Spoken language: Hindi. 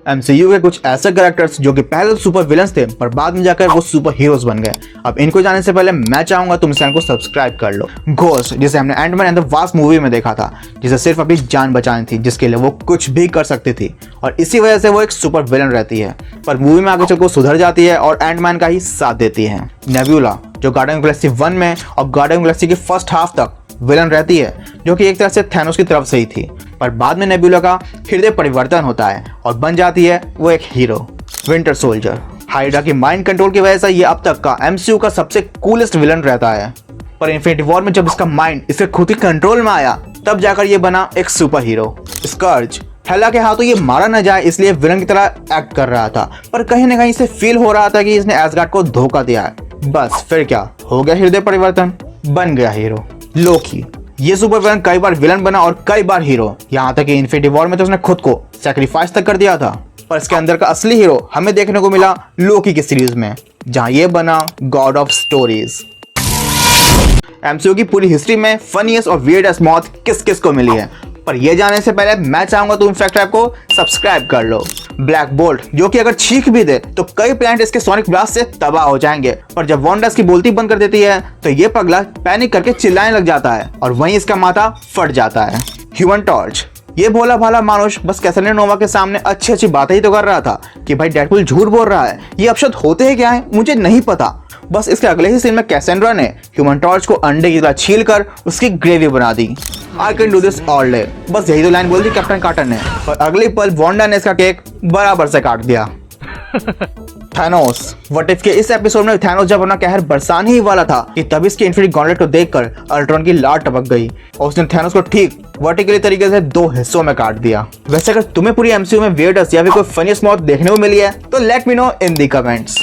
MCU के कुछ ऐसे कैरेक्टर्स जो कि पहले सुपर विलन्स थे पर बाद में जाकर वो सुपर हीरोज बन गए। अब इनको जाने से पहले मैं चाहूंगा तुम चैनल को सब्सक्राइब कर लो। घोस्ट, जिसे हमने Ant-Man and the Wasp movie में देखा था, जिसे सिर्फ अपनी जान बचानी थी, जिसके लिए वो कुछ भी कर सकती थी और इसी वजह से वो एक सुपर विलन रहती है, पर मूवी में आगे चलकर सुधर जाती है और एंटमैन का ही साथ देती है। नेबुला, जो गार्डियन ऑफ गैलेक्सी 1 में और गार्डियन ऑफ गैलेक्सी के फर्स्ट हाफ तक विलन रहती है, जो कि एक तरह से थैनोस की तरफ से ही थी, पर बाद में नेबुला का हृदय परिवर्तन होता है और बन जाती है वो एक हीरो। विंटर सोल्जर, हाइड्रा की माइंड कंट्रोल की वजह से ये अब तक का MCU का सबसे कूलेस्ट विलन रहता है, पर इन्फिनिटी वॉर में जब इसका माइंड इसके खुद ही कंट्रोल में आया तब जाकर ये बना एक सुपर हीरो। स्कर्ज, हेला के हाथों ये मारा न जाए इसलिए विलन की तरह एक्ट कर रहा था, पर कहीं ना कहीं से फील हो रहा था कि इसने एसगार्ड को धोखा दिया है। बस फिर क्या हो गया, हृदय परिवर्तन, बन गया हीरो। लोकी, ये सुपर विलन कई बार विलन बना और कई बार हीरो, यहाँ तक कि इन्फिनिटी वॉर में तो उसने खुद को सैक्रिफाइस तक कर दिया था, पर इसके अंदर का असली हीरो हमें देखने को मिला लोकी की सीरीज में, जहां ये बना गॉड ऑफ स्टोरीज। MCU की पूरी हिस्ट्री में फनीएस्ट और वियर्डेस्ट मौत किस किस को मिली है, पर ये जानने से पहले मैं चाहूंगा तुम फैक्ट ट्रैप को सब्सक्राइब कर लो। ब्लैक बोल्ट, जो कि अगर चीख भी दे तो कई प्लैनेट इसके सोनिक ब्लास्ट से तबाह हो जाएंगे, पर जब वांडा इसकी बोलती बंद कर देती है तो ये पगला पैनिक करके चिल्लाने लग जाता है और वहीं इसका माथा फट जाता है। ह्यूमन टॉर्च, ये भोला भाला मानुष बस कैसलिन नोवा के सामने अच्छी अच्छी बातें ही तो कर रहा था कि भाई डेडपूल झूठ बोल रहा है, ये अपशब्द होते हैं क्या है मुझे नहीं पता। बस इसके अगले ही सीन में कैसेंड्रा ने ह्यूमन टॉर्च को अंडे की तरह छील कर उसकी ग्रेवी बना दी। I can do this all day, बस यही तो लाइन बोल दी कैप्टन कार्टर ने, और अगली पल वांडा ने इसका केक बराबर से काट दिया। थैनोस, व्हाट इफ के इस एपिसोड में थैनोस जब अपना कहर बरसाने ही वाला था कि तब इसके इन्फिनिटी गॉन्टलेट को देखकर अल्ट्रॉन की लाट टपक गई और उसने थैनोस को ठीक वर्टिकली तरीके से 2 हिस्सों में काट दिया। वैसे अगर तुम्हें पूरी MCU में वियर्डेस्ट या फिर कोई फनीएस्ट मौत देखने को मिली है तो लेट मी नो इन दी कमेंट्स।